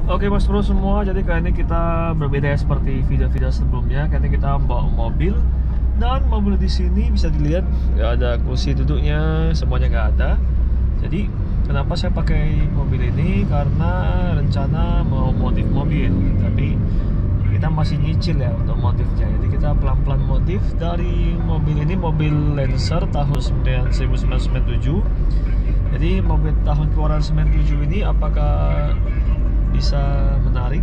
Oke Mas Bro semua, jadi kali ini kita berbeda ya seperti video-video sebelumnya. Kali ini kita bawa mobil, dan mobil di sini bisa dilihat nggak ada kursi duduknya, semuanya nggak ada. Jadi kenapa saya pakai mobil ini? Karena rencana mau modif mobil, tapi kita masih nyicil ya untuk modifnya. Jadi kita pelan-pelan modif dari mobil ini, mobil Lancer tahun 1997. Jadi mobil tahun keluaran 97 ini apakah bisa menarik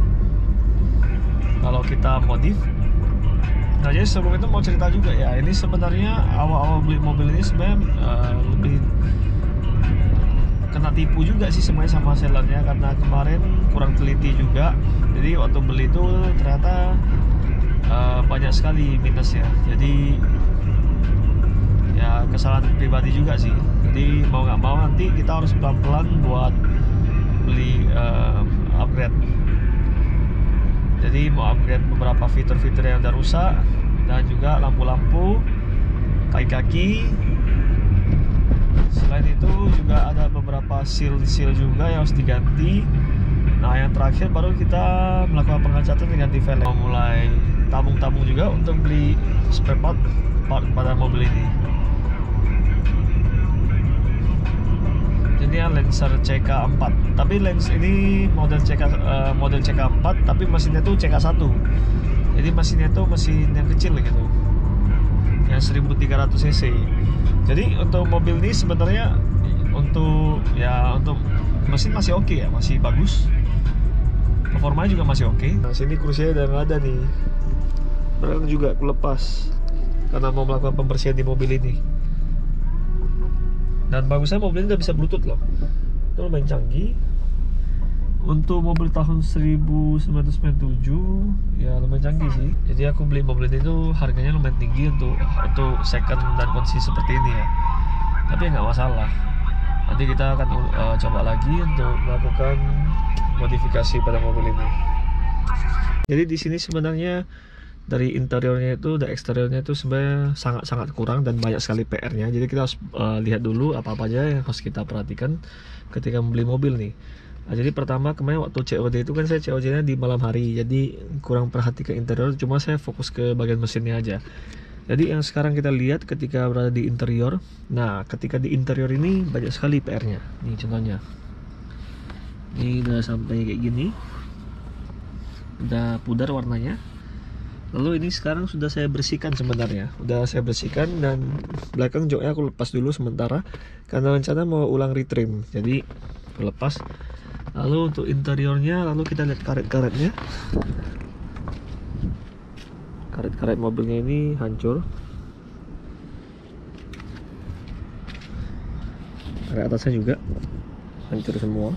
kalau kita modif? Nah, jadi sebelum itu mau cerita juga ya, ini sebenarnya awal-awal beli mobil ini sebenarnya lebih kena tipu juga sih sebenarnya sama sellernya, karena kemarin kurang teliti juga. Jadi waktu beli itu ternyata banyak sekali minusnya. Jadi ya kesalahan pribadi juga sih. Jadi mau nggak mau nanti kita harus pelan-pelan buat beli upgrade. Jadi mau upgrade beberapa fitur-fitur yang udah rusak, dan juga lampu-lampu, kaki-kaki. Selain itu juga ada beberapa seal juga yang harus diganti. Nah, yang terakhir baru kita melakukan pengecatan dengan ganti velg. Mulai tabung-tabung juga untuk beli spare part pada mobil ini. Ini Lancer CK4, tapi Lancer ini model CK4, tapi mesinnya tuh CK1. Jadi mesinnya tuh mesin yang kecil gitu, yang 1300 cc. Jadi untuk mobil ini sebenarnya untuk mesin masih oke ya, masih bagus. Performanya juga masih oke. Nah, sini kursinya udah nggak ada nih. Belakang juga aku lepas karena mau melakukan pembersihan di mobil ini. Dan bagusnya mobil ini udah bisa Bluetooth loh. Itu lumayan canggih. Untuk mobil tahun 1997 ya lumayan canggih sih. Jadi aku beli mobil ini tuh harganya lumayan tinggi untuk second dan kondisi seperti ini ya. Tapi nggak masalah. Nanti kita akan coba lagi untuk melakukan modifikasi pada mobil ini. Jadi di sini sebenarnya dari interiornya itu dan eksteriornya itu sebenarnya sangat kurang dan banyak sekali PR-nya. Jadi kita harus lihat dulu apa-apa aja yang harus kita perhatikan ketika membeli mobil nih. Nah, jadi pertama kemarin waktu COD itu kan saya COD-nya di malam hari, jadi kurang perhatikan interior, cuma saya fokus ke bagian mesinnya aja. Jadi yang sekarang kita lihat ketika berada di interior. Nah, ketika di interior ini banyak sekali PR-nya. Nih contohnya. Ini udah sampai kayak gini. Udah pudar warnanya. Lalu ini sekarang sudah saya bersihkan sebenarnya. Udah saya bersihkan, dan belakang joknya aku lepas dulu sementara karena rencana mau ulang retrim. Jadi aku lepas. Lalu untuk interiornya, lalu kita lihat karet-karetnya. Karet-karet mobilnya ini hancur. Karet atasnya juga hancur semua.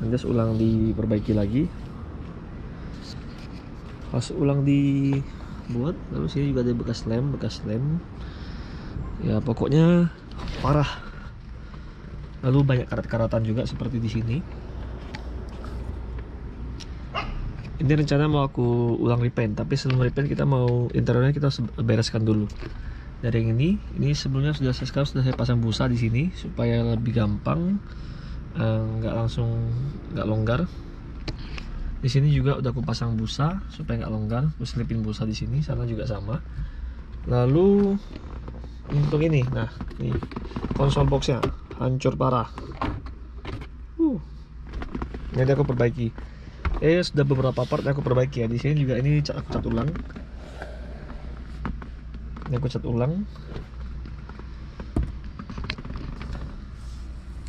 Nanti ulang diperbaiki lagi. Pas ulang dibuat, lalu sini juga ada bekas lem ya, pokoknya parah. Lalu banyak karat-karatan juga seperti di sini. Ini rencana mau aku ulang repaint, tapi sebelum repaint kita mau interiornya kita bereskan dulu. Dari yang ini sebelumnya sudah saya pasang busa di sini supaya lebih gampang, nggak longgar. Di sini juga udah aku pasang busa supaya nggak longgar. Aku selipin busa di sini, sana juga sama. Lalu untuk ini, nah ini konsol boxnya hancur parah. Ini aku perbaiki. Sudah beberapa part aku perbaiki ya. Di sini juga ini aku cat ulang. Ini aku cat ulang.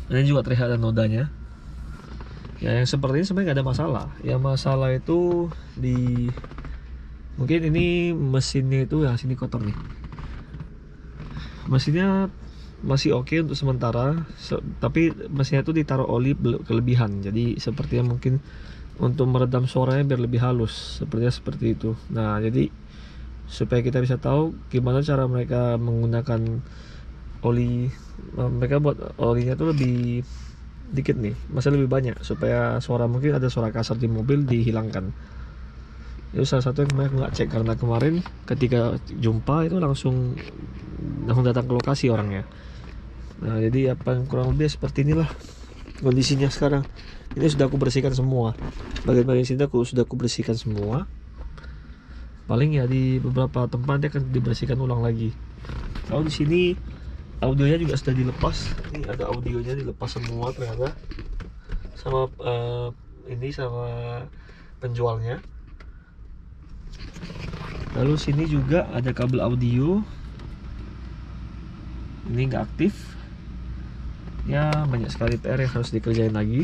Ini juga terlihat ada nodanya. Ya, yang seperti ini sebenarnya nggak ada masalah. Yang masalah itu mungkin ini mesinnya itu, ya sini kotor nih. Mesinnya masih oke untuk sementara, tapi mesinnya itu ditaruh oli kelebihan. Jadi sepertinya mungkin untuk meredam suaranya biar lebih halus, sepertinya seperti itu. Nah, jadi supaya kita bisa tahu gimana cara mereka menggunakan oli, mereka buat olinya tuh lebih dikit nih, masih lebih banyak, supaya mungkin ada suara kasar di mobil dihilangkan. Itu salah satu yang kemarin aku nggak cek, karena kemarin ketika jumpa itu langsung datang ke lokasi orangnya. Nah, jadi apa yang kurang lebih seperti inilah. kondisinya sekarang. Ini sudah aku bersihkan semua, bagian-bagian sini sudah aku bersihkan semua. Paling ya di beberapa tempat dia akan dibersihkan ulang lagi. Kalau di sini audionya juga sudah dilepas. Ini ada audionya dilepas semua ternyata sama ini sama penjualnya. Lalu sini juga ada kabel audio, ini nggak aktif ya, banyak sekali PR yang harus dikerjain lagi.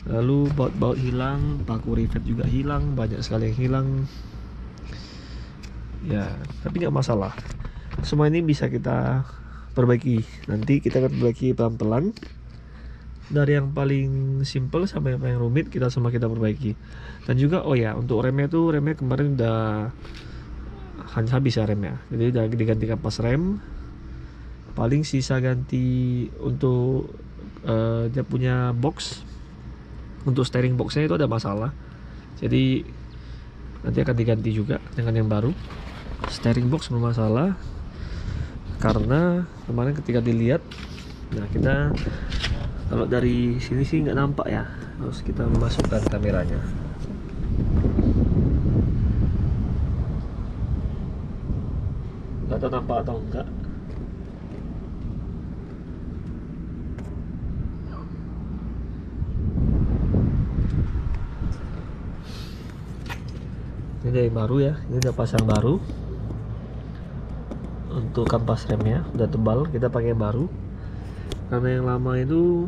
Lalu baut-baut hilang, paku rivet juga hilang, banyak sekali yang hilang ya, tapi nggak masalah, semua ini bisa kita perbaiki. Nanti kita akan perbaiki pelan-pelan dari yang paling simple sampai yang paling rumit, kita perbaiki. Dan juga oh ya, untuk remnya kemarin udah habis ya remnya, jadi udah diganti kapas rem. Paling sisa ganti untuk dia punya box, untuk steering boxnya itu ada masalah, jadi nanti akan diganti juga dengan yang baru. Steering box bermasalah karena kemarin ketika dilihat, nah kita kalau dari sini sih nggak nampak ya, terus kita memasukkan kameranya. Nggak tahu nampak atau enggak. Ini dari baru ya, ini udah pasang baru. Untuk kampas remnya udah tebal, kita pakai baru. Karena yang lama itu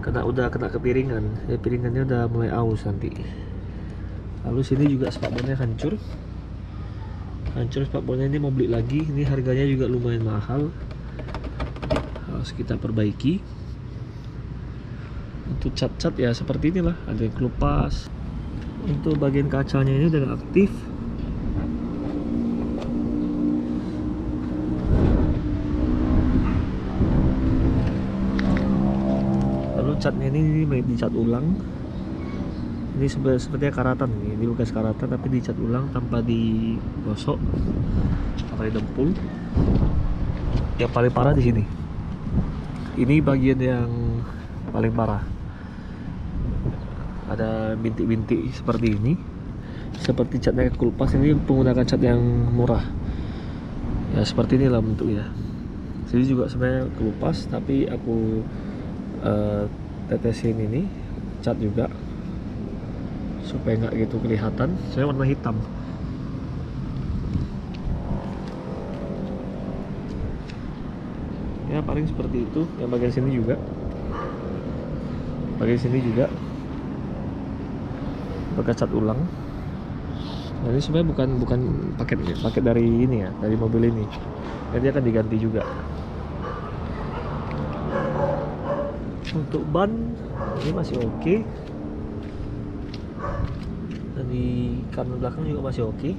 udah kena kepiringan, ya piringannya udah mulai aus nanti. Lalu sini juga spakbornya hancur spakbornya, ini mau beli lagi, ini harganya juga lumayan mahal, harus kita perbaiki. Untuk cat-cat ya seperti inilah, ada yang kelupas. Untuk bagian kacanya ini udah aktif. Catnya ini dicat ulang. Ini sepertinya karatan nih, ini bekas karatan tapi dicat ulang tanpa digosok, tanpa didempul. Yang paling parah di sini. Ini bagian yang paling parah. Ada bintik-bintik seperti ini. Seperti catnya kulpas, ini menggunakan cat yang murah. Ya seperti inilah bentuknya. Sini juga sebenarnya kelupas, tapi aku tetesin ini cat juga supaya nggak gitu kelihatan. Saya warna hitam. Ya paling seperti itu. Yang bagian sini juga pakai cat ulang. Nah, ini sebenarnya bukan paket dari ini ya, dari mobil ini. Nanti akan diganti juga. Untuk ban ini masih oke. Dan di kanan belakang juga masih oke.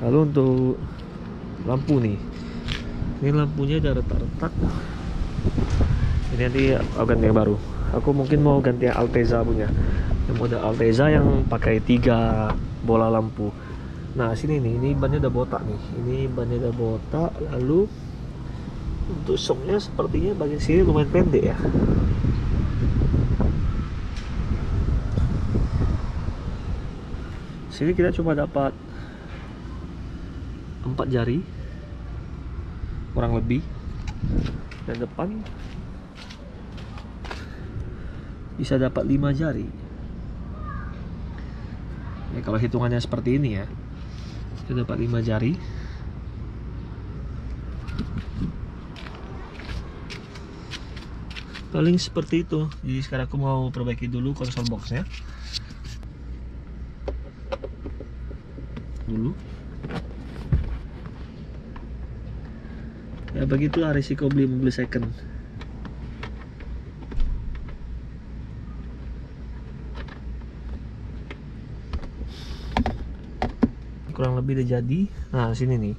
Lalu untuk lampu nih, ini lampunya udah retak-retak. Ini nanti aku ganti yang baru. Aku mungkin mau ganti yang Alteza punya, yang model Alteza yang pakai 3 bola lampu. Nah sini nih, ini bannya udah botak nih. Ini bannya udah botak. Lalu untuk shocknya sepertinya bagian sini lumayan pendek ya. Sini kita cuma dapat 4 jari kurang lebih, dan depan bisa dapat 5 jari ya, kalau hitungannya seperti ini ya, kita dapat 5 jari. Paling seperti itu. Jadi sekarang aku mau perbaiki dulu konsol boxnya dulu. Ya begitulah risiko beli mobil second. Kurang lebih udah jadi. Nah sini nih,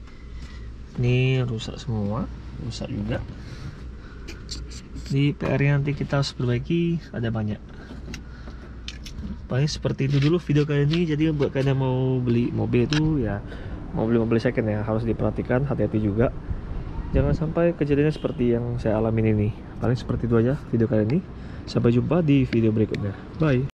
ini rusak semua, rusak juga. Di PR yang nanti kita harus perbaiki ada banyak. Paling seperti itu dulu video kali ini. Jadi buat kalian yang mau beli mobil itu ya, mau beli mobil second ya, harus diperhatikan, hati-hati juga. Jangan sampai kejadiannya seperti yang saya alamin ini. Paling seperti itu aja video kali ini. Sampai jumpa di video berikutnya. Bye.